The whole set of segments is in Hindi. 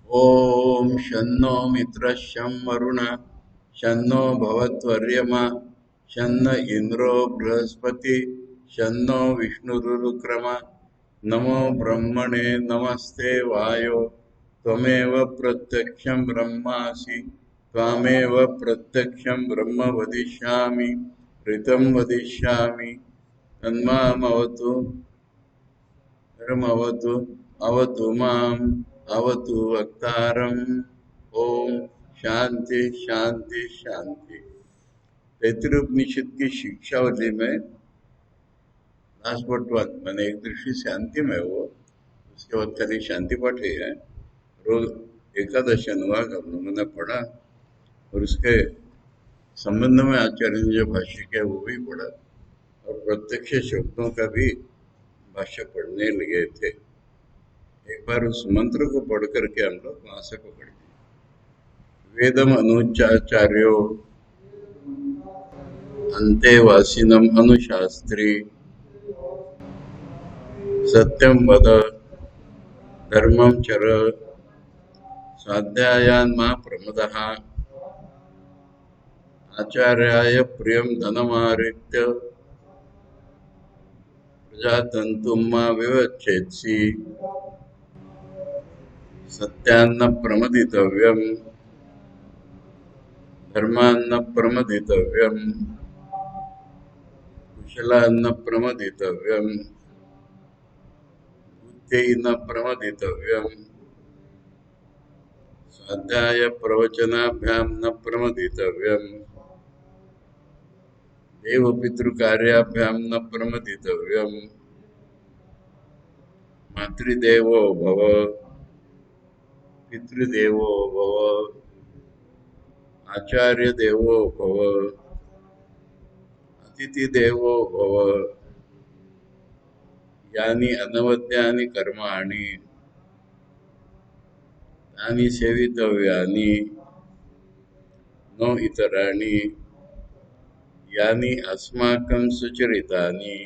ओम शन्नो मित्रः शं वरुणः शन्नो भवत्वर्यमा शन्न इंद्रो बृहस्पति शन्नो विष्णुरुक्रम नमो ब्रह्मणे नमस्ते वायो त्वमेव प्रत्यक्षं ब्रह्मासि त्वामेव प्रत्यक्षं ब्रह्म वदिष्यामि ऋतं वदिष्यामि तन्मामवतु धर्मवतु अवतु माम् अवतु वक्तारम्। ओम शांति शांति शांति। तैत्तिरीयोपनिषद की शिक्षावली में लास्ट बट वन मैंने एक दृष्टि शांति में वो उसके बाद खाली शांति पाठ ही है। रोज एकादश अनुवाद हम लोगों ने पढ़ा और उसके संबंध में आचार्य ने जो भाष्य किया वो भी पढ़ा और प्रत्यक्ष शब्दों का भी भाष्य पढ़ने लगे थे। एक बार उस मंत्र को पढ़ करके हम लोग वहां से पकड़ गए। वेदम अनुचाचार्यो अंतेवासिनम अनुशास्त्री सत्यम वद धर्मम चर स्वाध्यायान् मा प्रमदः आचार्याय प्रियं धनमाहृत्य प्रजातन्तुं मा विवच्छेत्सि सत्यान्न प्रमदितव्यम् धर्मान्न प्रमदितव्यम् कुशलान्न प्रमदितव्यम् बुद्धेन प्रमदितव्यम् स्वाध्याय प्रवचनाभ्यां न प्रमदितव्यम् देवपितृकार्याभ्यां न प्रमदितव्यम् मातृदेवो भव पितृदेवो भव आचार्य देवो भव अतिथि देवो भव यानि अनवद्यानि कर्माणि तानि सेवितव्यानि नो इतराणि यानि अस्माकं सुचरितानि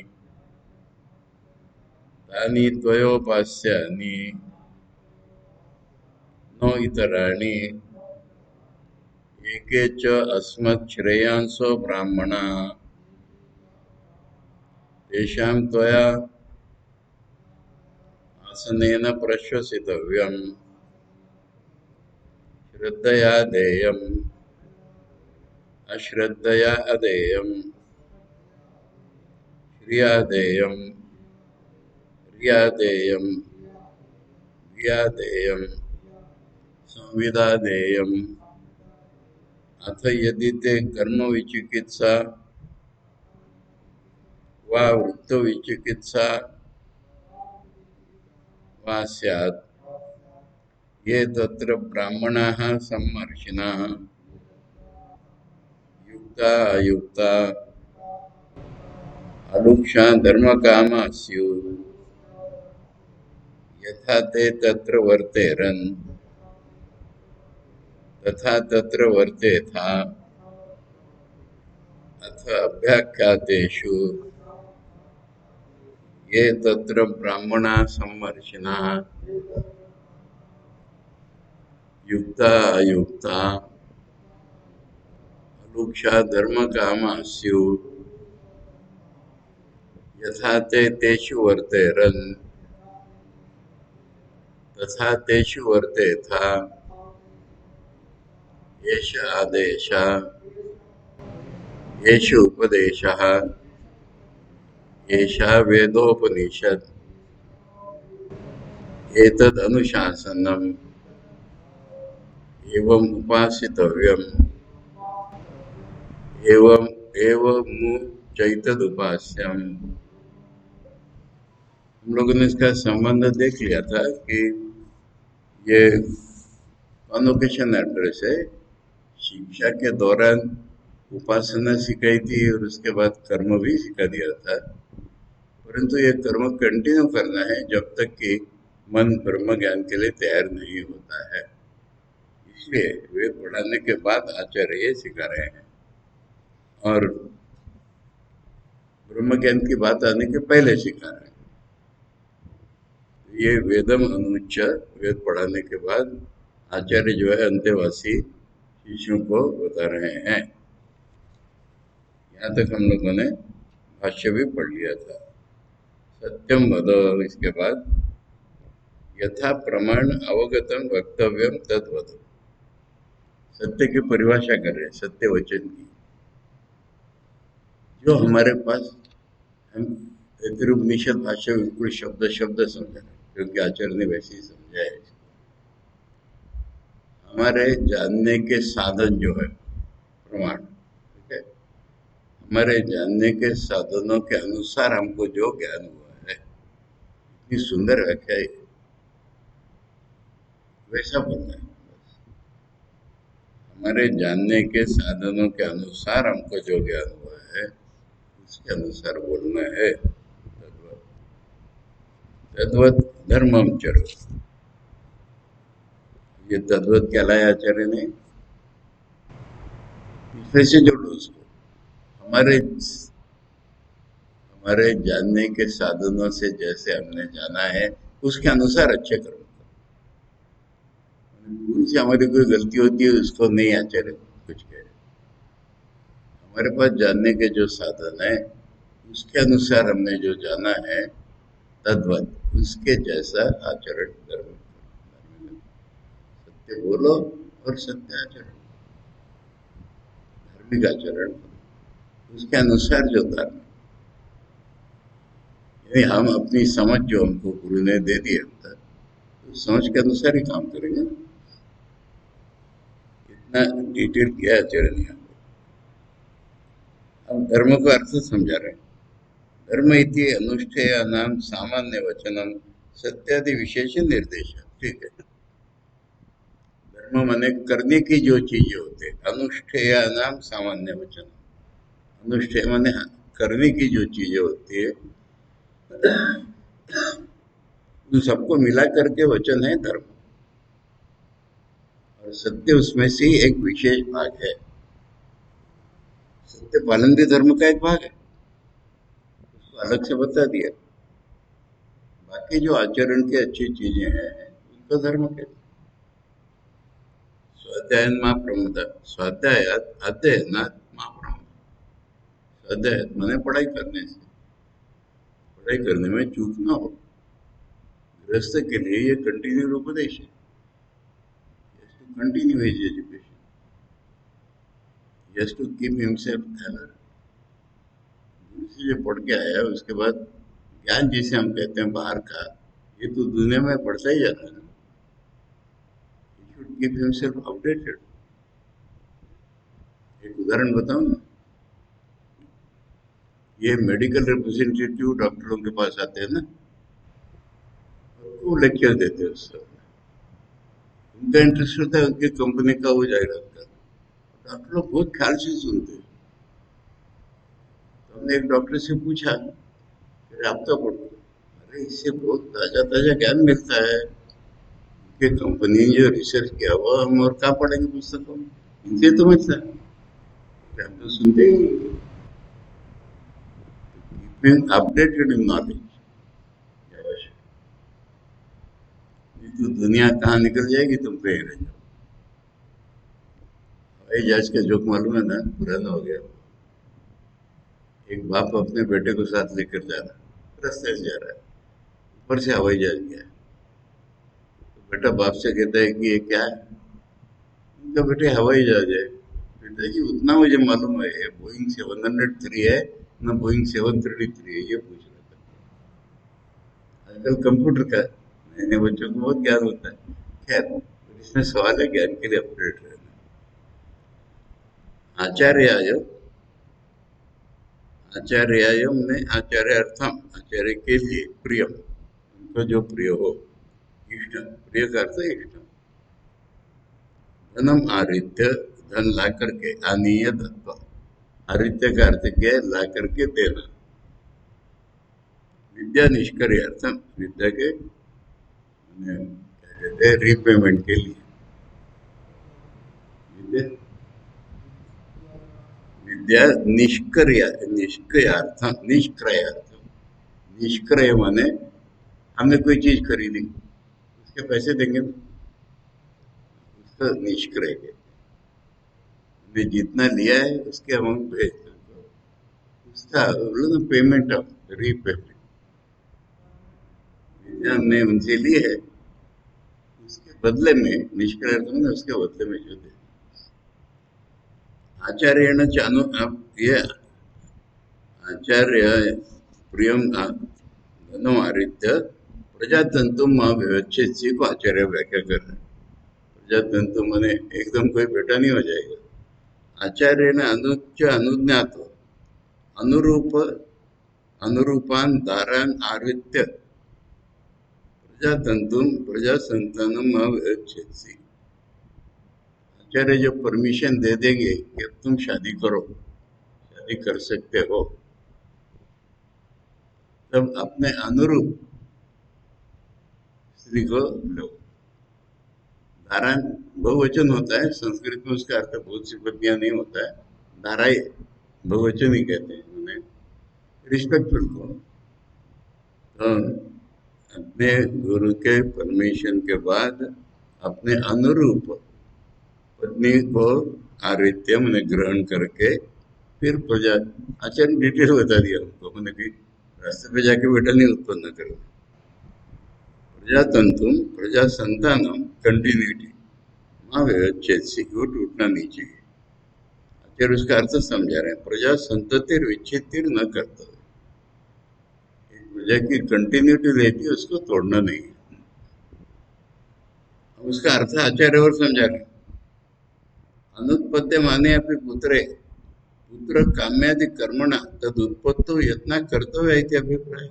तानि त्वयोपास्यानि नो इतराणि एके च अस्मत् श्रेयांसो ब्राह्मणाः तेषां त्वया आसनेन प्रश्वसितव्यम् श्रद्धया देयम् अश्रद्धया अदेयम् श्रिया देयम् रिया देयम् धिया देयम् संविदा देयम् अथ यदि ते कर्मविचिकित्सा वा वृत्तविचिकित्सा वा स्यात् ये तत्र ब्राह्मणाः सम्मर्शिनः युक्ता अयुक्ता अलुक्षा धर्मकामा स्युः यथा ते तत्र वर्तेरन् तथा तत्र वर्तेथा अथ अभ्याख्यातेषु ये तत्र ब्राह्मणाः सम्मर्शिनः युक्ता अयुक्ता अलुक्षा धर्मकामा स्युः यथा ते तेषु वर्तेरन् तथा तेषु वर्तेथा एष आदेशः एष उपदेशः एषा वेदोपनिषत् एतद् अनुशासनम् एवम् उपासितव्यम् एवम् एव चैतदुपास्यम्। हम लोगों ने इसका संबंध देख लिया था कि ये कॉन्वोकेशन एड्रेस है। शिक्षा के दौरान उपासना सिखाई थी और उसके बाद कर्म भी सिखा दिया था, परंतु ये कर्म कंटिन्यू करना है जब तक कि मन ब्रह्म ज्ञान के लिए तैयार नहीं होता है। इसलिए वेद पढ़ाने के बाद आचार्य ये सिखा रहे हैं और ब्रह्म ज्ञान की बात आने के पहले सिखा रहे हैं। ये वेदम अनुच्च वेद पढ़ाने के बाद आचार्य जो है अंतेवासी शिष्यों को बता रहे हैं। यहाँ तक हम लोगों ने भाष्य भी पढ़ लिया था। सत्यम वद, इसके बाद यथा प्रमाण अवगतम वक्तव्यम तद वद। सत्य की परिभाषा कर रहे हैं, सत्य वचन की, जो हमारे पास, हम तैत्तिरीयोपनिषद भाष्य बिल्कुल शब्द शब्द समझ रहे हैं, क्योंकि आचार्य ने वैसे ही समझा है। हमारे जानने के साधन जो है प्रमाण, ठीक है, हमारे जानने के साधनों के अनुसार हमको जो ज्ञान हुआ है, इतनी सुंदर व्याख्या है, वैसा बोलना है। हमारे जानने के साधनों के अनुसार हमको जो ज्ञान हुआ है, उसके अनुसार बोलना है। तद्वत तद्वत धर्मम चरो, ये तद्वत क्या लाया आचार्य ने, पिछले से जोड़ो उसको। हमारे हमारे जानने के साधनों से जैसे हमने जाना है, उसके अनुसार अच्छे कर्म। भूल से हमारी कोई गलती होती है, उसको नहीं आचार्य कुछ कह रहे। हमारे पास जानने के जो साधन है, उसके अनुसार हमने जो जाना है, तद्वत उसके जैसा आचरण करो। सत्य बोलो और सत्य आचरण, धार्मिक आचरण करो, उसके अनुसार जो धर्म, यानी हम अपनी समझ जो हमको गुरु ने दे दी अब तक, उस समझ के अनुसार ही काम करेंगे ना। इतना डिटेल किया आचार्य ने। हम धर्म का अर्थ समझा रहे हैं। धर्म इति अनुष्ठेयानाम सामान्य वचनम सत्यादि विशेष निर्देश, ठीक है। धर्म माने करने की जो चीजें होते हैं, अनुष्ठेयानाम सामान्य वचन, अनुष्ठेय माने करने की जो चीजें होती है, उन सबको मिला करके वचन है धर्म, और सत्य उसमें से एक विशेष भाग है। सत्य पालन भी धर्म का एक भाग है, उसको अलग से बता दिया। बाकी जो आचरण की अच्छी चीजें हैं, उनको धर्म कहते हैं। स्वाध्यायन मां प्रमुद, स्वाध्यायात अध्ययनात् मां प्रमुद। स्वाध्याय माने पढ़ाई करने से, पढ़ाई करने में चूक ना हो। गृहस्थ के लिए ये कंटिन्यू उपदेश है, continue his education, he has to keep himself alert। जो पढ़ के आया उसके बाद ज्ञान जिसे हम कहते हैं बाहर का, ये तो दुनिया में बढ़ता ही जा रहा है ना। He should keep himself updated। एक उदाहरण बताऊं ना, ये मेडिकल रिप्रेजेंटेटिव डॉक्टरों के पास आते हैं ना, वो लेक्चर देते हैं उससे, उनका इंटरेस्ट होता है उनकी कंपनी का वो जाहिरात कर, डॉक्टर लोग बहुत ख्याल से सुनते हैं। तो हमने एक डॉक्टर से पूछा, फिर आप तो पढ़ो, अरे इससे बहुत ताजा ताजा ज्ञान मिलता है, कि कंपनी जो रिसर्च किया हुआ हम और क्या पढ़ेंगे पुस्तकों में, इनसे तो मिलता है, हम तो सुनते ही नहीं। कीपिंग अपडेटेड इन नॉलेज, तो दुनिया कहाँ निकल जाएगी, तुम कहीं रह जाओ। हवाई जहाज का जोक मालूम है ना, पुराना हो गया। एक बाप अपने बेटे को साथ लेकर जा रहा है, रास्ते से जा रहा है, ऊपर से हवाई जहाज गया, तो बेटा बाप से कहता है कि ये क्या है, उनका बेटे हवाई जहाज है। बेटा जी उतना मुझे मालूम है, ये बोइंग 703 है ना बोइंग 733 है, ये पूछ रहा था। आजकल कंप्यूटर का नए नए बच्चों को बहुत ज्ञान होता है। खैर, इसमें सवाल है ज्ञान के लिए अपडेट रहना। आचार्याय, आचार्यायम ने आचार्य अर्थम, आचार्य के लिए, प्रियम, उनको जो प्रिय हो, इष्ट, प्रिय का अर्थ इष्ट, धनम आरित्य, धन ला करके, आनीय धत्व, आरित्य का अर्थ क्या है, ला करके देना। विद्या निष्क्रिय अर्थम, विद्या के क्या कहते हैं रीपेमेंट के लिए, विद्या विद्या निष्क्रिय, निष्क्रियार्थम, निष्क्रयार्थम, निष्क्रय माने हमने कोई चीज खरीदी, उसके पैसे देंगे, निष्क्रय के ने जितना लिया है उसके अमाउंट भेज दो, उसका पेमेंट ऑफ रीपेमेंट हमने उनसे लिए है उसके बदले में निष्क्रय में उसके बदले में जो दे आचार्य चानु अब ये आचार्य प्रियम धनो आरित्य प्रजातंतु व्यवच्छेद को आचार्य व्याख्या कर रहे हैं। प्रजातंतु मने एकदम कोई बेटा नहीं हो जाएगा। आचार्य ने अनुच्च अनुज्ञात अनुरूप अनुरूपान दारान आरित्य प्रजातंतु प्रजासंतानम व्यवच्छेद। आचार्य जो परमिशन दे देंगे कि अब तुम शादी करो, शादी कर सकते हो, तब अपने अनुरूप स्त्री को लो। धारा बहुवचन होता है, संस्कृत में उसका अर्थ बहुत सी पत्नियां नहीं होता है, धाराएं बहुवचन ही कहते हैं उन्हें, रिस्पेक्टफुल को। तो अपने गुरु के परमिशन के बाद अपने अनुरूप पत्नी को आरित्य मैंने ग्रहण करके फिर प्रजा आचार्य डिटेल बता दिया उनको, मैंने कि रास्ते पे जाके बेटा नहीं उत्पन्न करो। प्रजातंतु प्रजा संतानम कंटिन्यूटी माँ व्यवच्छेद से वो टूटना नहीं चाहिए। आचार्य उसका अर्थ समझा रहे हैं, प्रजा संततिर विच्छेद न करता, प्रजा की कंटिन्यूटी रहती है उसको तोड़ना नहीं है। उसका अर्थ आचार्य और समझा रहे हैं, अनुत्पत्ति माने अपने पुत्रे पुत्र काम्यादि कर्मणा तद उत्पत्तो यत्न कर्तव्य है अभिप्राय।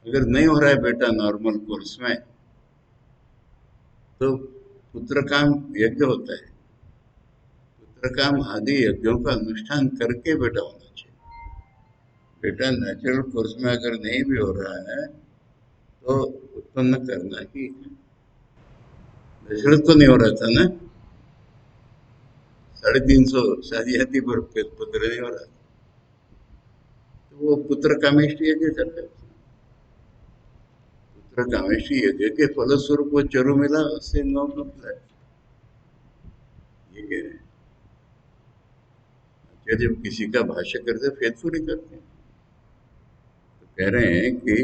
अगर नहीं हो रहा है बेटा नॉर्मल कोर्स में तो पुत्र काम यज्ञ होता है, पुत्र काम आदि यज्ञों का अनुष्ठान करके बेटा होना चाहिए। बेटा नेचुरल कोर्स में अगर नहीं भी हो रहा है तो उत्पन्न करना ही है। दशरथ को नहीं हो रहा था ना, 350 शादी आती पर पुत्र नहीं हो रहा, तो वो पुत्र कामेष्टि यज्ञ कर रहे थे। पुत्र कामेष्टि यज्ञ के फलस्वरूप वो चरु मिला, उससे नौ मिला, ये कह रहे हैं। जब किसी का भाष्य करते फेथफुली करते हैं, तो कह रहे हैं कि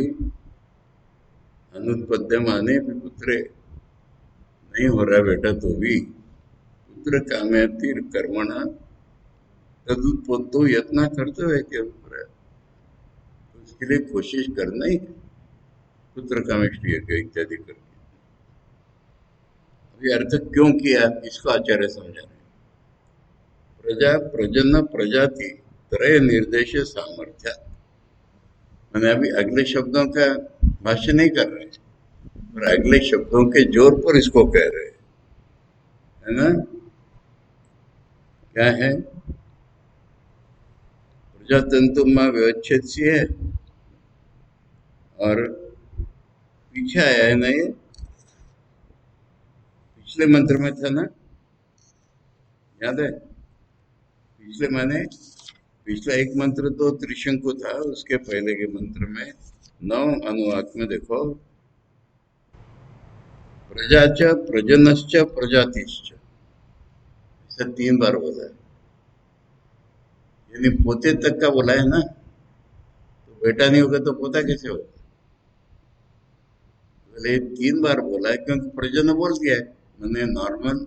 अनुत्पद्य माने भी पुत्रे नहीं हो रहा बेटा तो भी पुत्र कामयाति कर्मणा तदुत्पत्तो यत्न करते हुए क्या अभिप्राय, उसके लिए कोशिश करना ही पुत्र कामेष्टि यज्ञ इत्यादि करके। अभी अर्थ क्यों किया इसको आचार्य समझा रहे हैं। प्रजा प्रजन प्रजाति त्रय निर्देश सामर्थ्य, मैंने अभी अगले शब्दों का भाष्य नहीं कर रहे और अगले शब्दों के जोर पर इसको कह रहे हैं, है ना। क्या है, प्रजातंतु मां व्यवच्छेद सी है और पीछे आया है ना, ये पिछले मंत्र में था ना, याद है। पिछले माने पिछला एक मंत्र तो त्रिशंकु था, उसके पहले के मंत्र में 9 अनुवाक में देखो, प्रजाच प्रजनश्च प्रजातिश्च, ऐसा 3 बार बोला है, यानी पोते तक का बोला है ना, तो बेटा नहीं होगा तो पोता कैसे होगा। पहले 3 बार बोला है क्योंकि प्रजन बोल दिया है, मैंने नॉर्मल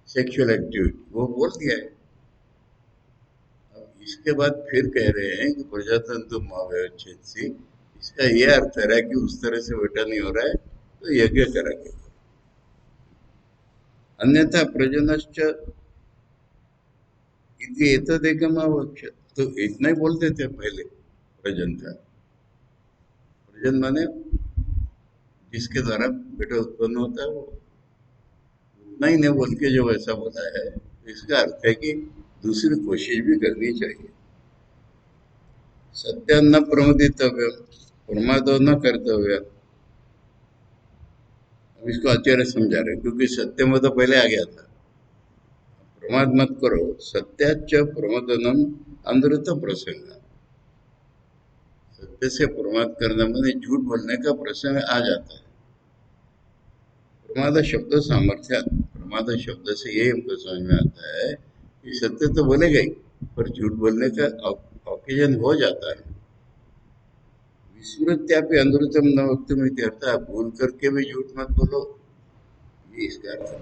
सेक्सुअल एक्टिविटी वो बोल दिया है। अब इसके बाद फिर कह रहे हैं कि प्रजातंतु मां व्यवच्छेद से, इसका यह अर्थ है कि उस तरह से बेटा नहीं हो रहा है तो यज्ञ करेंगे, अन्यथा प्रजनश्च इति एतदेकम आवश्यक, तो इतना ही बोलते थे पहले प्रजन था। प्रजन माने जिसके द्वारा बेटा उत्पन्न होता है, वो उतना ही नहीं बोल के जो ऐसा बोला है, इसका अर्थ है कि दूसरी कोशिश भी करनी चाहिए। सत्य न प्रमोदितव्य, प्रमाद न कर्तव्य। अब इसको आचार्य समझा रहे क्योंकि सत्य में तो पहले आ गया था, प्रमाद मत करो। सत्याच प्रमोदनम अमृत प्रसंग, सत्य से प्रमाद करना माने झूठ बोलने का प्रसंग आ जाता है। प्रमाद शब्द सामर्थ्य, प्रमाद शब्द से ये हमको समझ में आता है कि सत्य तो बोलेगा ही, पर झूठ बोलने का ऑकेजन हो जाता है। विस्मृत्यापि अनृतम न वक्तुम इति अर्थ, आप भूल करके भी झूठ मत बोलो, ये इसका अर्थ है।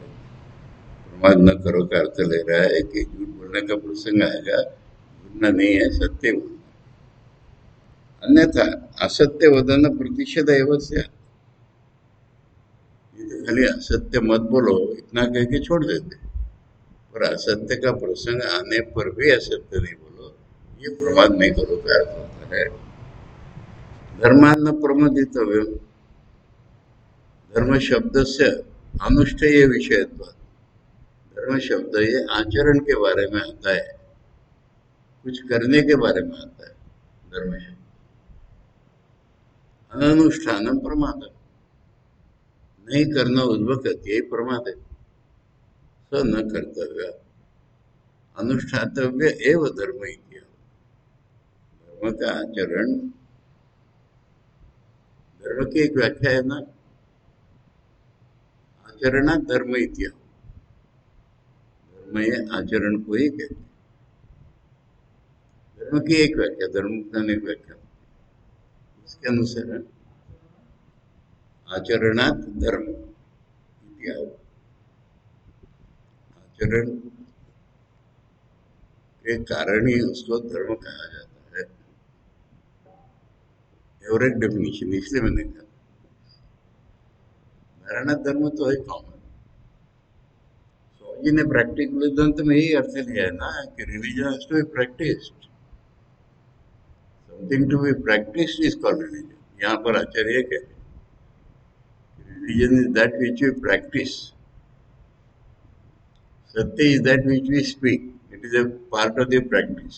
प्रमाद न करो का अर्थ ले रहा है कि झूठ बोलने का प्रसंग आएगा, बोलना नहीं है, सत्य बोलना। अन्यथा असत्य वदन प्रतिषेध एवं से, खाली असत्य मत बोलो इतना कह के छोड़ देते, पर असत्य का प्रसंग आने पर भी असत्य नहीं बोलो, ये प्रमाद नहीं करो का अर्थ होता है। धर्मान्न प्रमोदितव्य, धर्म शब्द से अनुष्ठेय विषयत्व, धर्म शब्द ये आचरण के बारे में आता है, कुछ करने के बारे में आता है धर्म शब्द। अनुष्ठान प्रमाद, नहीं करना उद्भवत, यही प्रमाद है। स न कर्तव्य अनुष्ठातव्य एव धर्म इत्या, धर्म का आचरण, धर्म की एक व्याख्या है ना, आचरणा धर्म इत्या, धर्म ये आचरण को ही कहते हैं। धर्म की एक व्याख्या, धर्म का अनेक व्याख्या, इसके अनुसार आचरणात धर्म इत्या, आचरण के कारण ही उसको धर्म कहा जाता है। और एक डेफिनेशन इसलिए मैंने कहा, धारणा धर्म तो है कॉमन। स्वामी जी ने प्रैक्टिकल ग्रंथ में यही अर्थ लिया है ना कि religion has to be practised, something to be practised is called religion. यहाँ पर आचार्य कहते हैं religion is that which we practise, सत्य is that which we speak, it is a part of the practice.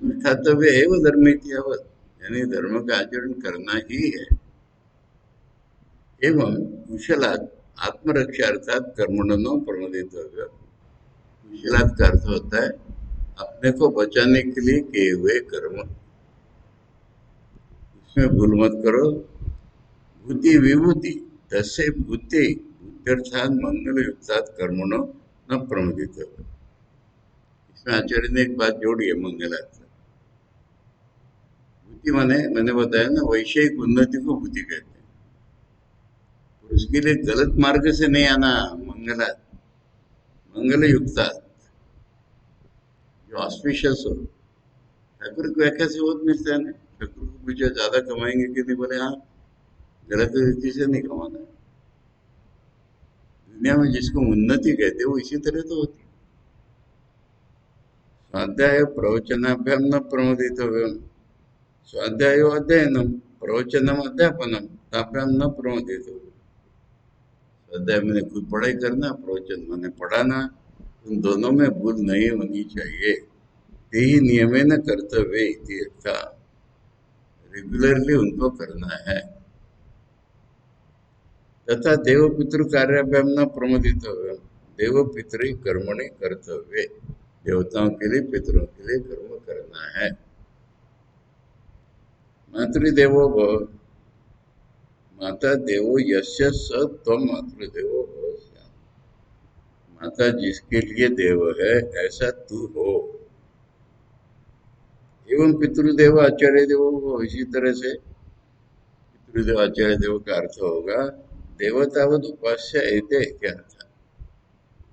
अनुष्ठातव्य एवं धर्म इत्यावत, यानी धर्म का आचरण करना ही है। एवं कुशलात् आत्मरक्षा अर्थात कर्मणो प्रमोदितव्य, कुशलात् का अर्थ होता है अपने को बचाने के लिए किए हुए कर्म, इसमें भूल मत करो। भूति विभूति तस्य भूति भूत्यर्थात मंगल युक्तात् कर्मणो न प्रमोदितव्य, इसमें आचार्य ने एक बात जोड़ी है, मंगलार्थ। भूति माने मैंने बताया ना, वैषयिक उन्नति को भूति कहते हैं, उसके लिए गलत मार्ग से नहीं आना, मंगलात्, मंगल युक्तात्, जो ऑस्पिशियस हो। ठाकुर की व्याख्या से बहुत मिलता है ना, ठाकुर को पूछा ज्यादा कमाएंगे कि नहीं, बोले हाँ, गलत रीति से नहीं कमाना है। दुनिया में जिसको उन्नति कहते वो इसी तरह तो होती। स्वाध्याय प्रवचनाभ्याम न प्रमोदितव्यम, स्वाध्यायो अध्ययनम प्रवचनम अध्यापनम ताभ्याम न प्रमोदितव्यम। स्वाध्याय मैंने खुद पढ़ाई करना, प्रवचन मैंने पढ़ाना, उन दोनों में भूल नहीं होनी चाहिए। यही नियमेन कर्तव्य इति अर्थ, रेगुलरली उनको करना है। तथा देव पितृ कार्याभ्याम न प्रमोदितव्यम, देव पितृ कर्मणि कर्तव्य, देवताओं के लिए पितरों के लिए कर्म करना है। मातृदेवो भव, माता देवो यस्य स त्वं मातृदेवो भव, माता जिसके लिए देव है ऐसा तू हो। एवं पितृदेव आचार्य देवो भव, इसी तरह से पितृदेव आचार्य देव का अर्थ होगा देवतावत उपास्य एते, क्या अर्थ,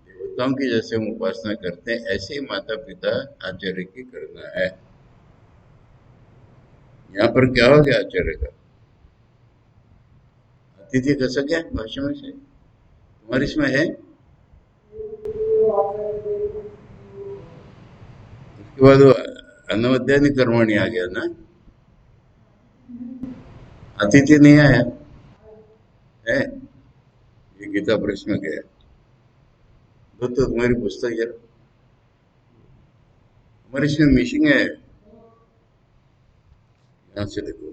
देवताओं की जैसे हम उपासना करते हैं ऐसे ही माता पिता आचार्य की करना है। यहाँ पर क्या हो गया आचार्य का, अतिथि कैसा क्या भाषा में से तुम्हारे इसमें है, उसके बाद वो अनवध्यानि कर्मणि आ गया ना, अतिथि नहीं आया है, ये गीता प्रेस में गया। तो तुम्हारी पुस्तक है, हमारे इसमें मिशिंग है, यहाँ से देखो,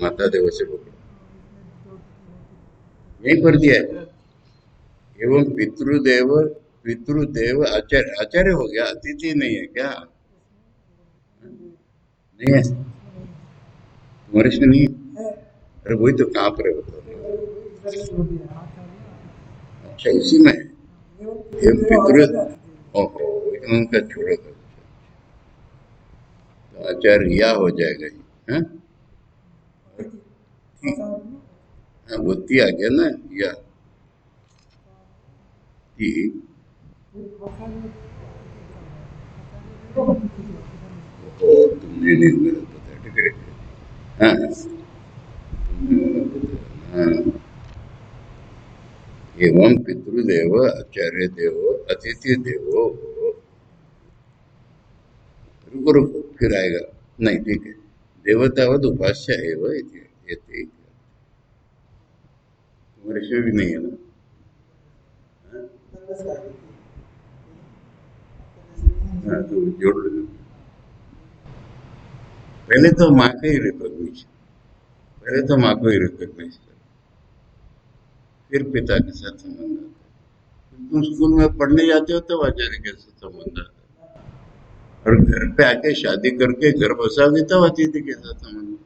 माता देव से पकड़ो, यही कर दिया है। एवं पितृदेव, पितृदेव आचार्य, आचार्य हो गया, अतिथि नहीं है क्या, नहीं है तुम्हारे इसमें नहीं। अरे वही तो कहाँ पर है बताओ, अच्छा, इसी में है। एवं पितृ, ओहो, उनका छोड़ो तो आचार्य या हो जाएगा ये। हाँ, ठीक। हाँ, वो ती आ गया ना, या ती। ओ, तुमने नहीं मेरा पता, ठीक है। हाँ, हाँ। एवं पितृदेव आचार्य देवो अतिथि देवो भव। रुको रुको, फिर आएगा। नहीं, ठीक है। देवतावद उपास्य एव इति एते। तुम्हारे इसमें भी नहीं है ना? हाँ? हाँ, तो जोड़ लो। पहले तो माँ का ही रिकॉग्निशन, पहले तो माँ को ही रिकॉग्नाइज करो, फिर पिता के साथ संबंध आता है। तुम स्कूल में पढ़ने जाते हो तब आचार्य के साथ संबंध आता है, और घर पे आके शादी करके घर बसा देता हो अतिथि के साथ संबंध।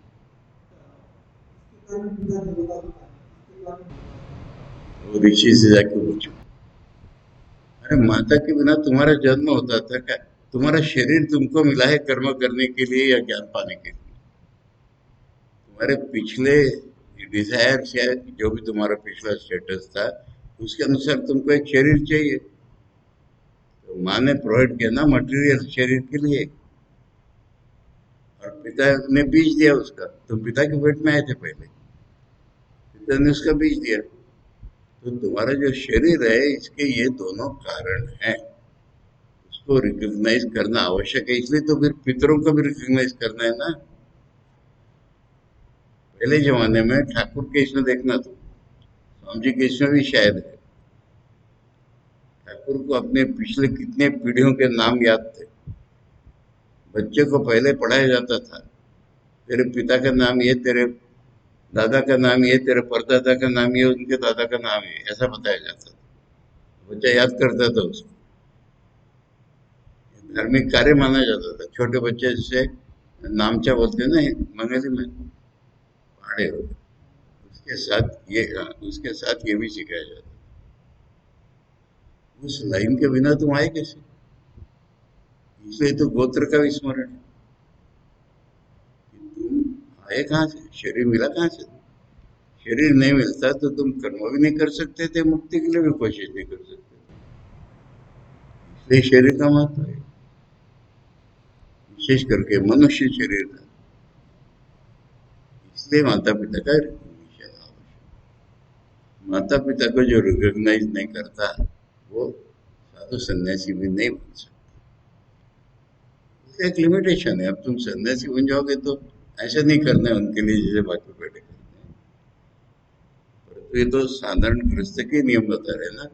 वो ऋषि से जाके पूछो। अरे माता के बिना तुम्हारा जन्म होता था क्या? तुम्हारा शरीर तुमको मिला है कर्म करने के लिए या ज्ञान पाने के लिए? तुम्हारे पिछले डिजायर या जो भी तुम्हारा पिछला स्टेटस था, उसके अनुसार तुमको एक शरीर चाहिए। तो माँ ने प्रोवाइड किया ना मटेरियल शरीर के लिए, और पिता ने बीज दिया उसका। तुम पिता के पेट में आए थे पहले, पिता ने उसका बीज दिया। तो तुम्हारा जो शरीर है, इसके ये दोनों कारण हैं। उसको रिकॉग्नाइज करना आवश्यक है, इसलिए तो फिर पितरों को भी रिकॉग्नाइज करना है ना। पहले जमाने में ठाकुर के इसमें देखना, तो स्वामी जी के इसमें भी शायद है, ठाकुर को अपने पिछले कितने पीढ़ियों के नाम याद थे। बच्चे को पहले पढ़ाया जाता था, तेरे पिता का नाम ये, तेरे दादा का नाम ये, तेरे परदादा का नाम ये, उनके दादा का नाम ये, ऐसा बताया जाता था। बच्चा याद करता था उसको। धार्मिक कार्य माना जाता था। छोटे बच्चे से नामचा बोलते हैं ना बंगाली में, पहाड़े हो गए। उसके साथ ये, हाँ, उसके साथ ये भी सिखाया जाता है। उस लाइन के बिना तुम आए कैसे? इसलिए तो गोत्र का विस्मरण है कि तुम आए कहाँ से, शरीर मिला कहाँ से? शरीर नहीं मिलता तो तुम कर्म भी नहीं कर सकते थे, मुक्ति के लिए भी कोशिश नहीं कर सकते थे। इसलिए शरीर का महत्व है, विशेष करके मनुष्य शरीर का। इसलिए माता पिता का रिकॉग्निशन आवश्यक। माता पिता को जो रिकॉग्नाइज नहीं करता, वो साधु सन्यासी भी नहीं बन सकता। उसका एक लिमिटेशन है। अब तुम सन्यासी बन जाओगे तो ऐसा नहीं करना है उनके लिए जैसे बाकी बैठे करते हैं। परंतु ये तो साधारण गृहस्थ के नियम बता रहे हैं ना।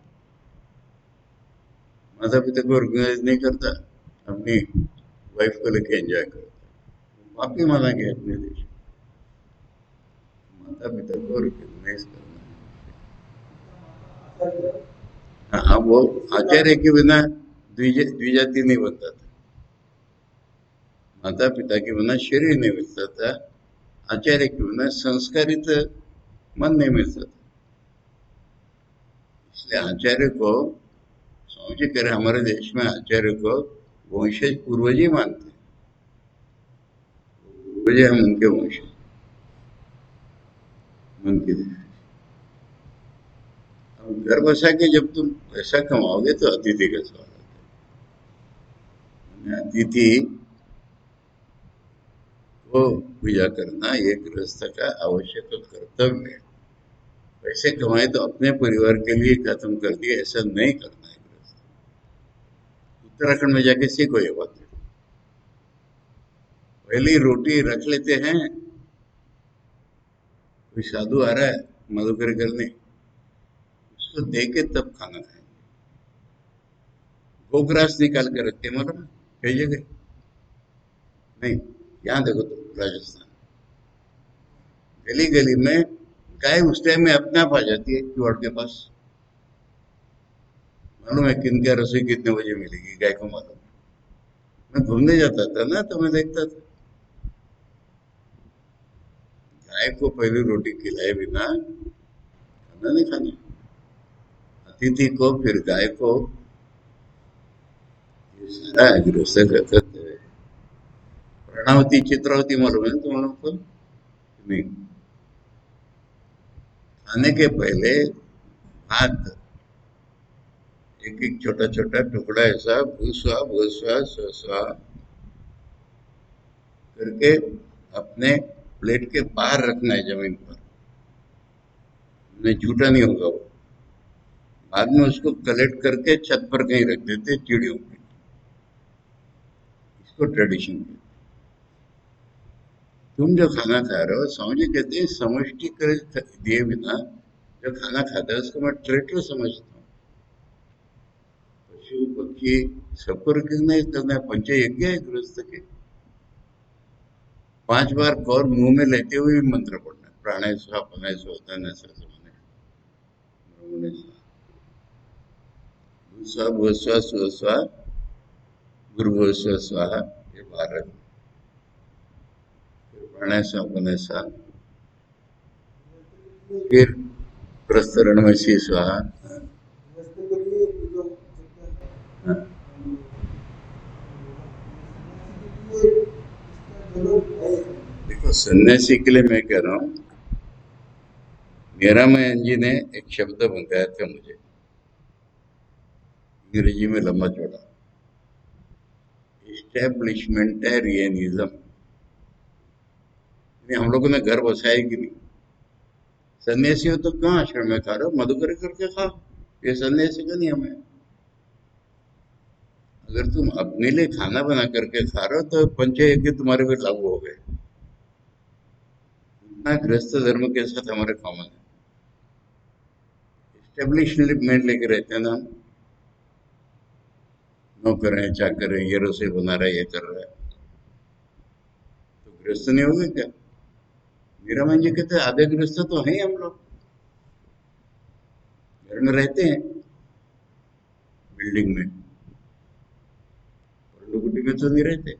माता पिता को रिकॉग्नाइज नहीं करता, अपनी वाइफ को लेके एंजॉय करता, पापी माना गया अपने देश में। माता पिता को रिकॉग्नाइज करना है। हाँ, अब वो आचार्य के बिना द्विजाति नहीं बनता था, माता पिता के बिना शरीर नहीं मिलता था, आचार्य के बिना संस्कारित मन नहीं मिलता था। इसलिए आचार्य को, स्वामी जी कह रहे हमारे देश में आचार्य को वंशज पूर्वज ही मानते हैं। पूर्वज हम उनके वंशज, उनके देश। अब घर बसा के जब तुम पैसा कमाओगे तो अतिथि का स्वागत है। अतिथि को पूजा करना ये गृहस्थ का आवश्यक कर्तव्य है। पैसे कमाए तो अपने परिवार के लिए खत्म कर दिए, ऐसा नहीं करना है गृहस्थ। उत्तराखंड में जाके सीखो ये बात। पहली रोटी रख लेते हैं, कोई साधु आ रहा है मधुकर करने, उसको दे के तब खाना खाएंगे। गोग्रास निकाल के रखते हैं, मालूम है कई जगह? नहीं, यहाँ देखो तो राजस्थान, गली गली में गाय उस टाइम में अपने आप आ जाती है किवाड़ के पास। मालूम है किनके रसोई कितने बजे मिलेगी, गाय को मालूम है। मैं घूमने जाता था ना तो मैं देखता था, गाय को पहली रोटी खिलाए बिना खाना खाना नहीं खाना। अतिथि को फिर गाय को, ये सारा गृहस्थ का कर्तव्य है। प्राणावती चित्रावती मालूम है तुम लोग को? नहीं। खाने के पहले हाथ एक एक छोटा छोटा टुकड़ा ऐसा भूसवा भूसवा स्वस्वा करके अपने प्लेट के बाहर रखना है जमीन पर, नहीं झूठा नहीं होगा वो। बाद में उसको कलेक्ट करके छत पर कहीं रख देते चिड़ियों के। इसको ट्रेडिशन कहते हैं। तुम जो खाना खा रहे हो समझे कहते हैं, समष्टि कर दिए बिना जो खाना खाता है उसको मैं ट्रेटर समझता हूँ। पशु पक्षी सबको रिकॉग्नाइज करना है, पंचयज्ञ है गृहस्थ के। 5 बार गौर मुंह में लेते हुए भी मंत्र पढ़ना है, प्राणाय स्वाहा अपानाय स्वाहा उदानाय स्वाहा समानाय ब्रह्मणे स्वाहा, भूस्वाहा भुवस्वाहा सुवस्वाहा गुरुभुवस्वाहा स्वाहा, ये 12। फिर प्राणाय स्वाहा अपानाय स्वाहा, फिर प्रस्तरणमसि स्वाहा। हाँ, देखो सन्यासी के लिए मैं कह रहा हूँ, मीरामयन जी ने एक शब्द बताया था मुझे, अंग्रेजी में लंबा चौड़ा, एस्टेब्लिशमेंटेरियनिज्म। हम लोगों ने घर बसाया कि नहीं? सन्यासी हो तो कहाँ आश्रम में खा रहे हो, मधुकरी करके खाओ, ये सन्यासी का नियम है। अगर तुम अपने लिए खाना बना करके खा रहे हो तो पंचयज्ञ तुम्हारे पे लागू हो गए। इतना गृहस्थ धर्म के साथ हमारे कॉमन है। एस्टेब्लिशमेंट लेके रहते हैं ना हम, नौकर है चाकर है, ये रसोई बना रहा है, ये कर रहा है, तो गृहस्थ नहीं होगा क्या? मीरा जी कहते हैं आधे गृहस्थ तो हैं हम लोग, घर में रहते हैं बिल्डिंग में, और लुगड़ी में तो नहीं रहते।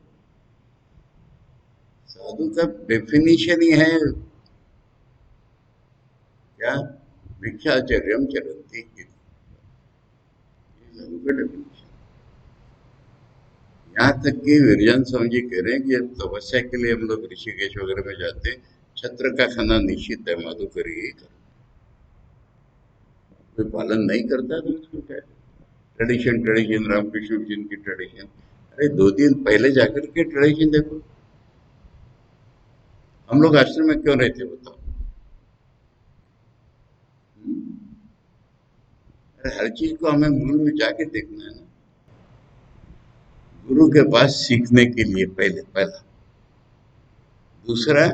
साधु का डेफिनेशन ही है क्या? भिक्षाचर्यम चरंती, साधु का डेफिनेशन। यहाँ तक कि विरजन स्वामी जी कह रहे हैं कि तपस्या के लिए हम लोग ऋषिकेश वगैरह में जाते हैं, छत्र का खाना निश्चित है, मधुकरी ही कर, कोई पालन नहीं करता तो उसको क्या? ट्रेडिशन ट्रेडिशन रामकृष्ण जी की ट्रेडिशन, अरे 2 दिन पहले जाकर के ट्रेडिशन देखो। हम लोग आश्रम में क्यों रहते बताओ? अरे हर चीज को हमें मूल में जाके देखना है ना। गुरु के पास सीखने के लिए पहला। दूसरा,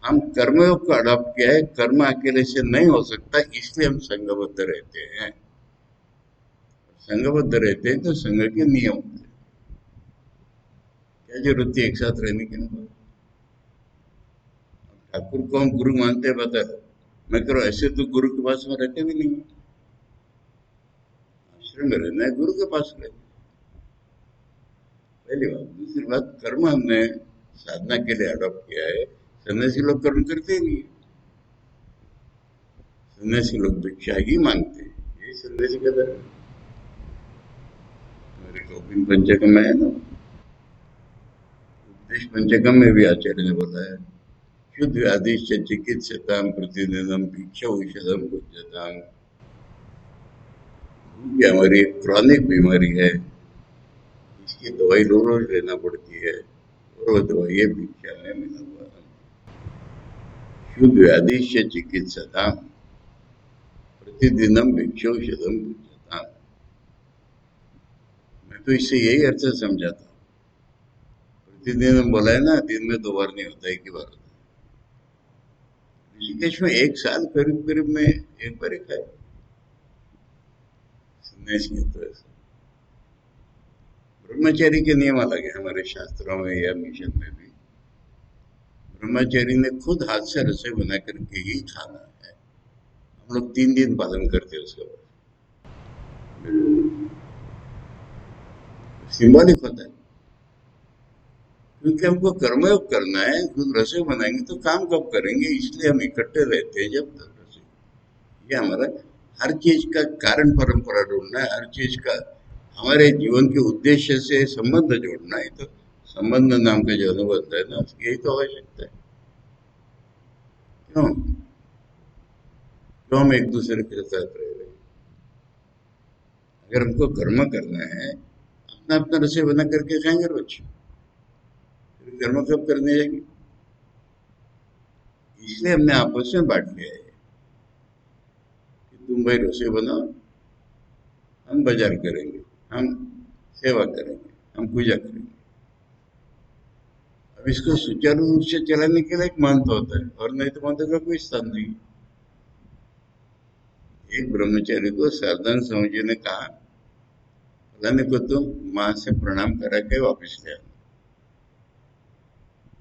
हम कर्मयोग को अडॉप्ट किया है, कर्म अकेले से नहीं हो सकता, इसलिए हम संघबद्ध रहते हैं। संघबद्ध रहते हैं तो संघ के नियम होते हैं। क्या जरूरत है एक साथ रहने की? नहीं। ठाकुर को हम गुरु मानते हैं बता दो, मैं करो ऐसे तो गुरु के पास में रहते भी नहीं है। आश्रम में रहना है, गुरु के पास रहना है, पहली बात। दूसरी बात, कर्म हमने साधना के लिए अडॉप्ट किया है। सन्यासी लोग कर्म करते ही नहीं है, सन्यासी लोग भिक्षा ही मांगते हैं, ये सन्यासी का धर्म है। हमारे कौपिन पंचकम में है ना, उपदेश पंचकम में भी आचार्य ने बोला है, शुद्ध व्याधिश्च चिकित्सताम प्रतिदिनम भिक्षा औषधम भुज्यताम। ये हमारी एक क्रॉनिक बीमारी है, इसकी दवाई रोज लेना पड़ती है, और वो दवाई है भिक्षा में मिला हुआ। शुद्ध व्याधिश्च चिकित्सताम प्रतिदिनम भिक्षा औषधम भुज्यताम। मैं तो इससे यही अर्थ समझाता हूँ। प्रतिदिन बोला है ना, दिन में 2 बार नहीं होता, एक ही बार होता है। ऋषिकेश में 1 साल करीब करीब में एक बार ही खाए सन्यासी तो ऐसा। ब्रह्मचारी के नियम अलग है हमारे शास्त्रों में या मिशन में भी। ब्रह्मचारी ने खुद हाथ से रसोई बना करके ही खाना है, हम लोग 3 दिन पालन करते हैं उसका। सिंबॉलिक होता है, क्योंकि हमको कर्मयोग करना है। खुद रसोई बनाएंगे तो काम कब करेंगे, इसलिए हम इकट्ठे रहते हैं जब तक रसोई। ये हमारा हर चीज का कारण परंपरा ढूंढना है, हर चीज का हमारे जीवन के उद्देश्य से संबंध जोड़ना है। तो संबंध नाम का जो अनुबंध है ना, यही तो आवश्यकता है। क्यों क्यों हम एक दूसरे के साथ रह रहे हैं? अगर हमको कर्म करना है, अपना अपना रसोई बना करके खाएंगे रोज, फिर कर्म कब करने जाएंगे? इसलिए हमने आपस में बांट लिया है कि तुम भाई रसोई बनाओ, हम बाजार करेंगे, हम सेवा करेंगे, हम पूजा करेंगे। अब इसको सुचारू रूप से चलाने के लिए एक मंत्र होता है, और नहीं तो मंत्र का कोई स्थान नहीं। एक ब्रह्मचारी को साधन स्वामी जी ने कहा, फलाने को तुम माँ से प्रणाम करा के वापस ले आना।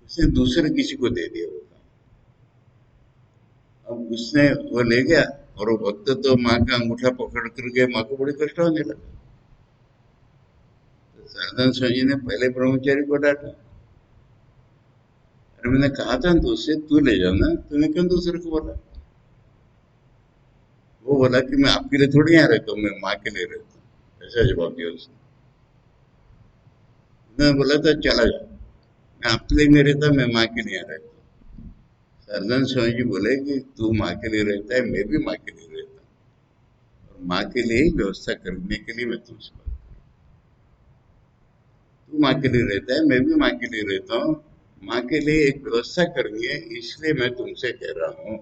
उसने दूसरे किसी को दे दिया वो काम। अब उसने वो ले गया, और वो भक्त तो माँ का अंगूठा पकड़ करके माँ को बड़ी कष्ट होने लगा। तो साधन स्वामी जी ने पहले ब्रह्मचारी को डांटा, अरे मैंने कहा था तो उससे तू ले जाना, तूने क्यों दूसरे को बोला? वो बोला कि मैं आपके लिए थोड़ी यहाँ रहता हूँ, मैं माँ के लिए रहता हूँ। ऐसा जवाब दिया उसने। मैं बोला था चला जा, मैं आपके लिए नहीं रहता, मैं माँ के लिए यहाँ रहता हूँ। सरदार स्वामी जी बोले कि तू माँ के लिए रहता है, मैं भी माँ के लिए रहता हूँ, और माँ के लिए ही व्यवस्था करने के लिए मैं तुमसे बात कर रहा हूँ। तू माँ के लिए रहता है, मैं भी माँ के लिए रहता हूँ, माँ के लिए एक व्यवस्था करनी है, इसलिए मैं तुमसे कह रहा हूँ।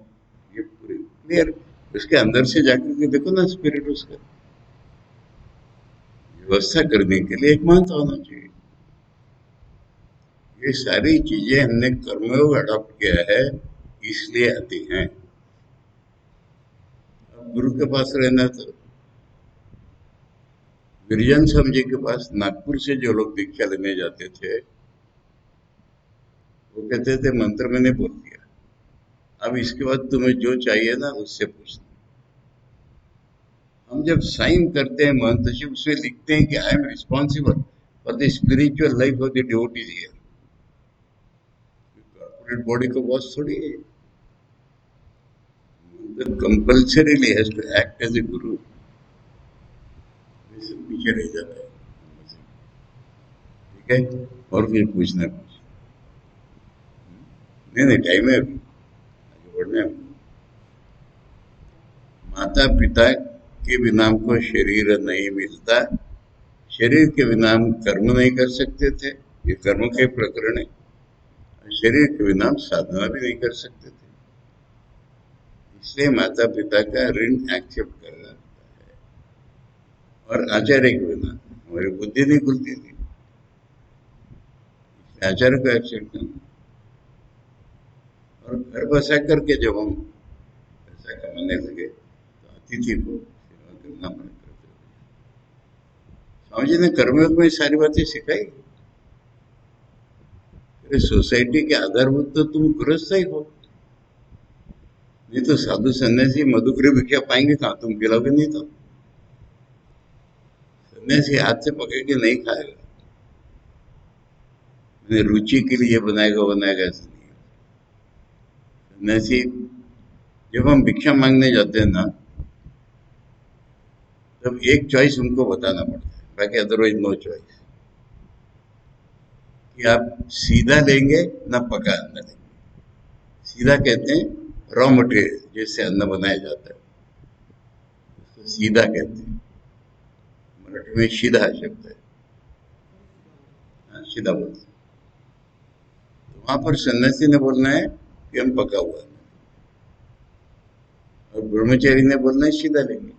ये पूरी क्लियर, उसके अंदर से जाकर के देखो ना स्पिरिट उसका। व्यवस्था करने के लिए एक महत्व होना चाहिए। ये सारी चीजें हमने कर्मयोग अडॉप्ट किया है, इसलिए आती हैं। अब गुरु के पास रहना, तो गिरिजन स्वामी जी के पास नागपुर से जो लोग दीक्षा लेने जाते थे, वो कहते थे मंत्र मैंने बोल दिया, अब इसके बाद तुम्हें जो चाहिए ना उससे पूछना। हम जब साइन करते हैं मंत्र से, उसमें लिखते हैं कि I am responsible for the spiritual life of the devotees here. Corporate body का बॉस थोड़ी है, compulsorily has to act as a guru. पीछे रह जाता है। ठीक है, और फिर पूछना कुछ नहीं, नहीं टाइम है अभी, आगे बढ़ना है। माता पिता के बिना हमको शरीर नहीं मिलता, शरीर के बिना हम कर्म नहीं कर सकते थे, ये कर्म के प्रकरण है। शरीर के बिना हम साधना भी नहीं कर सकते थे, इसलिए माता पिता का ऋण एक्सेप्ट करना है। और आचार्य के बिना हमारी बुद्धि नहीं खुलती थी, आचार्य को एक्सेप्ट करना। और घर बसा करके जब हम पैसा कमाने लगे, तो अतिथि को सेवा करना मन करते। स्वामी जी ने कर्मयोग में सारी बातें सिखाई। सोसाइटी के आधारभूत तो तुम गृहस्थ ही हो, नहीं तो साधु सन्यासी मधुकर भिक्षा पाएंगे कहाँ? तुम खिलाओगे नहीं तो। सन्यासी हाथ से पकड़ के नहीं खाएगा, रुचि के लिए बनाएगा ऐसा नहीं। सन्यासी, जब हम भिक्षा मांगने जाते हैं ना, तब एक चॉइस उनको बताना पड़ता है, बाकी अदरवाइज नो चॉइस। कि आप सीधा लेंगे ना पका अन्न लेंगे। सीधा कहते हैं रॉ मटेरियल जिससे अन्न बनाया जाता है, उसको सीधा कहते हैं। मराठी में सीधा शब्द है, हाँ, सीधा बोलते हैं। तो वहां पर सन्यासी ने बोलना है कि हम पका हुआ है, और ब्रह्मचारी ने बोलना है सीधा लेंगे।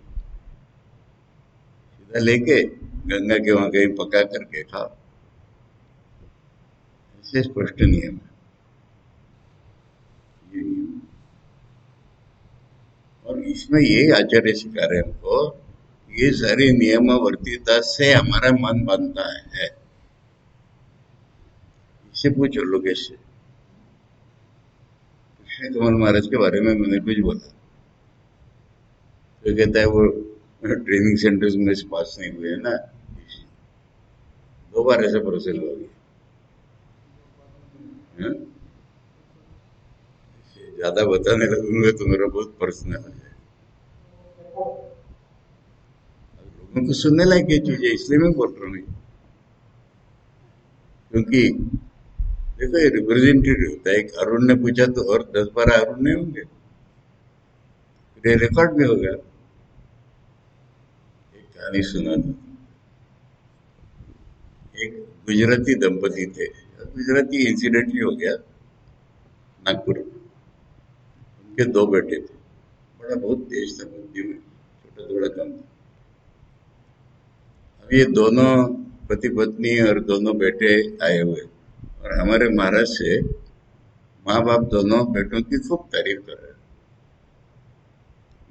सीधा लेके गंगा के वहां कहीं पका करके खाओ, इससे स्पष्ट नियम है ये नियम। और इसमें यही आचार्य सिखा रहे हमको, ये सारी नियमावर्तिता से हमारा मन बनता है। इससे पूछो लोकेश से, कृष्ण कमल महाराज के बारे में मैंने कुछ बोला तो कहता है वो ट्रेनिंग सेंटर्स में से पास नहीं हुए है ना, 2 बार ऐसा प्रोसेस हो गया। हाँ? इससे ज्यादा बताने लगूंगा तो मेरा बहुत पर्सनल हो जाएगा। उनको सुनने लायक ये चीज है, इसलिए मैं बोल रहा हूँ। क्योंकि देखो ये रिप्रेजेंटेटिव होता है, एक अरुण ने पूछा तो और 10-12 अरुण नहीं होंगे, ये रिकॉर्ड भी होगा। एक कहानी सुना था, एक गुजराती दंपति थे, गुजराती इंसिडेंटली हो गया नागपुर में। उनके 2 बेटे थे, बड़ा बहुत तेज था बुद्धि में, छोटा थोड़ा कम था। अब ये दोनों पति पत्नी और दोनों बेटे आए हुए, और हमारे महाराज से माँ बाप दोनों बेटों की खूब तारीफ कर रहे हैं।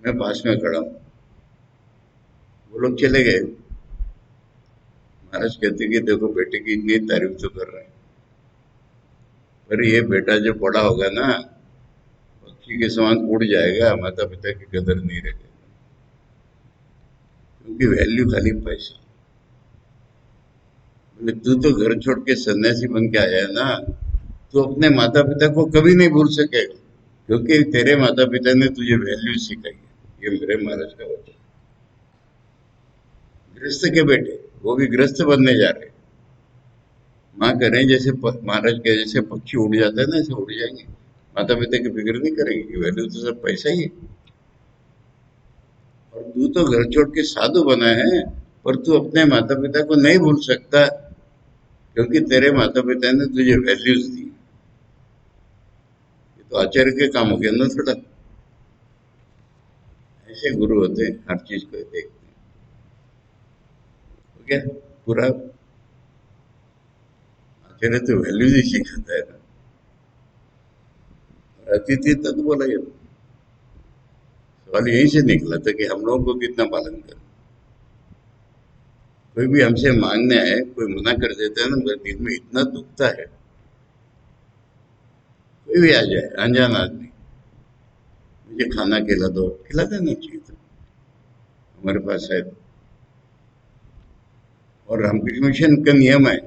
मैं पास में खड़ा हूँ, वो लोग चले गए। महाराज कहते कि देखो बेटे की इतनी तारीफ तो कर रहे हैं, पर ये बेटा जो बड़ा होगा ना, पक्षी के समान उड़ जाएगा, माता पिता की कदर नहीं रखेगा। क्योंकि वैल्यू खाली पैसा। बोले तू तो घर छोड़ के सन्यासी बन के आया है ना, तू अपने माता पिता को कभी नहीं भूल सकेगा, क्योंकि तेरे माता पिता ने तुझे वैल्यू सिखाई है। ये मेरे महाराज का वचन। गृहस्थ के बेटे, वो भी गृहस्थ बनने जा रहे हैं। माँ कह रहे हैं जैसे महाराज के जैसे पक्षी उड़ जाते हैं ना, ऐसे उड़ जाएंगे, माता पिता की फिक्र नहीं करेंगे, वैल्यू तो सब पैसा ही है। और तू तो घर छोड़ के साधु बना है, पर तू अपने माता पिता को नहीं भूल सकता, क्योंकि तेरे माता पिता ने तुझे वैल्यूज दी। ये तो आचार्य के काम हो गया ना थोड़ा। ऐसे गुरु होते हैं, हर चीज को देखते हैं। हो गया पूरा। आचार्य तो वैल्यूज ही सिखाता है ना। अतिथि तक बोला, ये सवाल यहीं से निकला था कि हम लोगों को कितना पालन करें। कोई भी हमसे मांगने आए, कोई मना कर देता है ना, मेरे दिल में इतना दुखता है। कोई भी आ जाए, अनजान आदमी, मुझे खाना खिला दो, खिला देना चाहिए था, हमारे पास है। और रामकृष्ण मिशन का नियम है,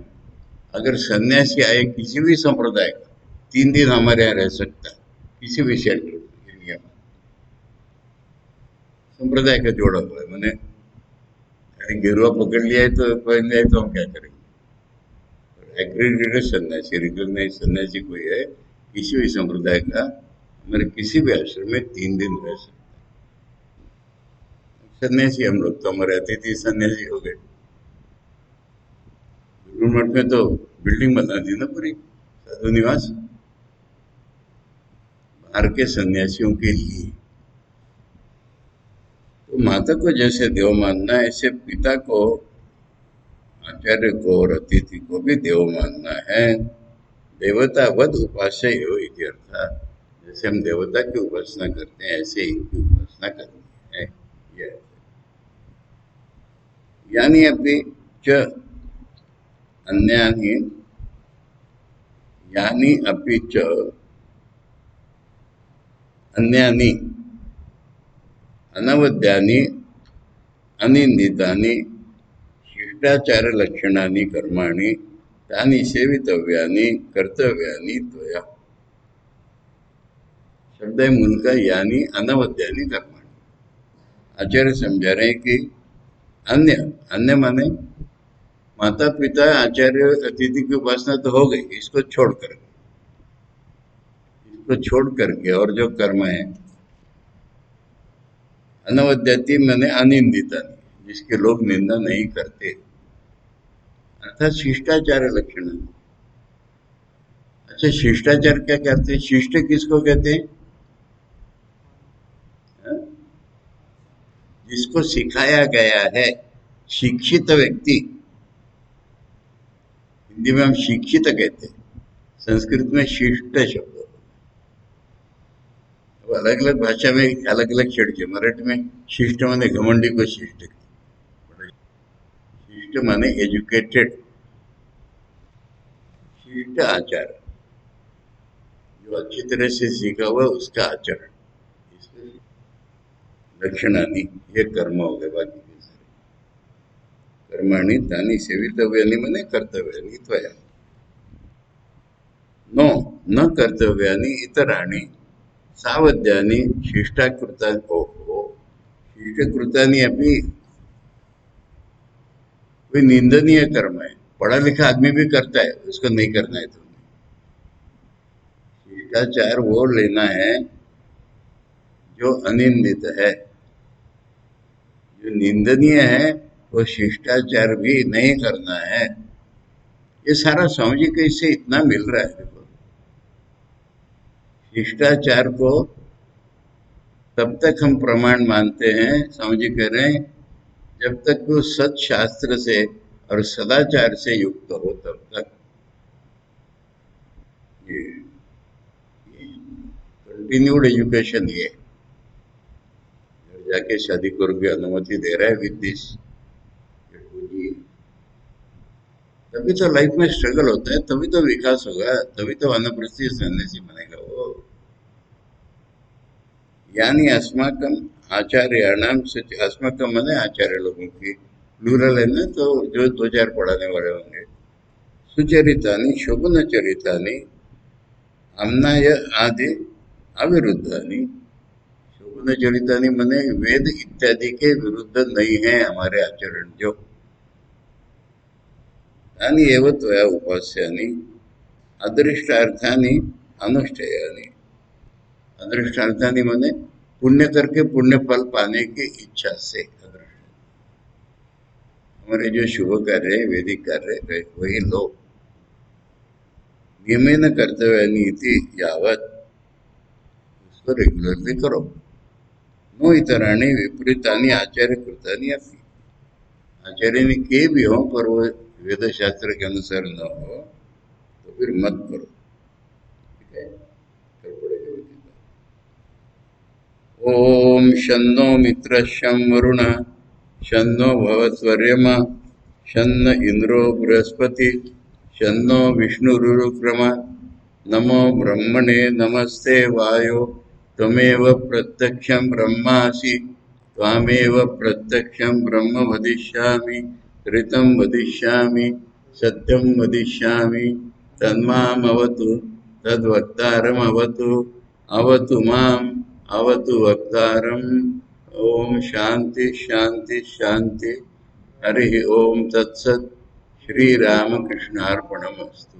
अगर सन्यासी आए किसी भी संप्रदाय का, 3 दिन हमारे यहाँ रह सकता है, किसी भी सेंटर में। ये नियम है, संप्रदाय का जोड़ा हुआ है। मैंने गेरुआ पकड़ लिया है तो पहन लिया है तो हम क्या करेंगे। एक्रेडिटेड सन्यासी, रिकॉग्नाइज सन्यासी कोई है किसी भी संप्रदाय का, हमारे किसी भी आश्रम में 3 दिन रह सकता है। सन्यासी हम लोग तो, हमारे अतिथि सन्यासी हो गए। गुरु मठ में तो बिल्डिंग बना दी ना पूरी, साधु निवास, बाहर के सन्यासियों के लिए। तो माता को जैसे देव मानना, ऐसे पिता को, आचार्य को और अतिथि को भी देव मानना है। देवता वद उपास्य हो इत्यर्थ। जैसे हम देवता की उपासना करते हैं, ऐसे इनकी उपासना करनी है। ये यानी अपि च अन्यानि, यानी अपि च अन्यानि अनवद्यानि अनिंदितानि शिष्टाचार लक्षणानि कर्माणि तानि सेवितव्यानि कर्तव्यानि त्वया। शब्द है मूल का यानी अनवद्यानि कर्माणि। आचार्य समझा रहे हैं कि अन्य, अन्य माने माता पिता आचार्य अतिथि की उपासना तो हो गई, इसको छोड़ करके और जो कर्म है, अनवद्यति मैंने अनिंदिता, जिसके लोग निंदा नहीं करते, अर्थात शिष्टाचार लक्षण। अच्छा, शिष्टाचार क्या कहते हैं? शिष्ट किसको कहते हैं? जिसको सिखाया गया है, शिक्षित व्यक्ति। हिंदी में हम शिक्षित कहते हैं, संस्कृत में शिष्ट शब्द। अलग अलग भाषा में अलग अलग शब्द है। मराठी में शिष्ट माने घमंडी को शिष्ट, शिष्ट माने एजुकेटेड, शिष्ट आचार, जो अच्छी तरह से सीखा हुआ उसका आचरण। लक्षणानि, ये कर्म हो गए। बाकी के सारे कर्माणि तानि सेवितव्यानि माने कर्तव्यानि त्वया। नो न कर्तव्यानि इतराणि सावधानी शिष्टाकृता, शिष्टकृतानि अपि कोई निंदनीय कर्म है, पढ़ा लिखा आदमी भी करता है, उसको नहीं करना है तुम्हें। शिष्टाचार वो लेना है जो अनिंदित है। जो निंदनीय है वो शिष्टाचार भी नहीं करना है। ये सारा स्वामी जी को इससे इतना मिल रहा है। देखो, शिष्टाचार को तब तक हम प्रमाण मानते हैं, स्वामी जी कह रहे हैं, जब तक वो सत्शास्त्र से और सदाचार से युक्त हो, तब तक ये कंटिन्यूड एजुकेशन ये घर जाके शादी करोगे अनुमति दे रहा है विद दिस। तभी तो लाइफ में स्ट्रगल होता है, तभी तो विकास होगा, तभी तो वानप्रस्थी सन्यासी बनेगा वो। यानी अस्माकम आचार्याणाम सच, अस्माकम माने आचार्य लोगों की, प्लूरल है ना, तो जो दो चार पढ़ाने वाले होंगे। सुचरितानि शोभन चरितानि अम्नाय आदि अविरुद्धानि। शोभन चरितानि माने वेद इत्यादि के विरुद्ध नहीं है हमारे आचरण जो। तानि एव त्वया उपास्यानि अदृष्टार्थानि अनुष्ठेयानि। अदृष्टार्थानि माने पुण्य करके पुण्य फल पाने की इच्छा से। हमारे जो शुभ कार्य है, वैदिक कार्य है, वही लोग नियमेन कर्तव्य नीति यावत उसको रेगुलरली करो। नो इतराणि विपरीतानि आचार्य कृतानि अपि। आचार्य ने किए भी हो पर वो वेद शास्त्र के अनुसार न हो तो फिर मत करो। ठीक है, कर पड़ेगा विदिता। ओम शन्नो मित्र शं वरुण शन्नो भवत्वर्यमा शन्न इंद्रो बृहस्पति शन्नो विष्णुरुक्रम नमो ब्रह्मणे नमस्ते वायो त्वमेव प्रत्यक्षं ब्रह्मासि त्वामेव प्रत्यक्षं ब्रह्म वदिष्यामि ऋतं वदिष्यामि सत्यं वदिष्यामि तन्मामवतु तद्वक्तारमवतु अवतु माम् अवतु वक्तारम्। ओम शांति शांति शांति। हरि ओम तत्सत्। श्री रामकृष्णार्पणमस्तु।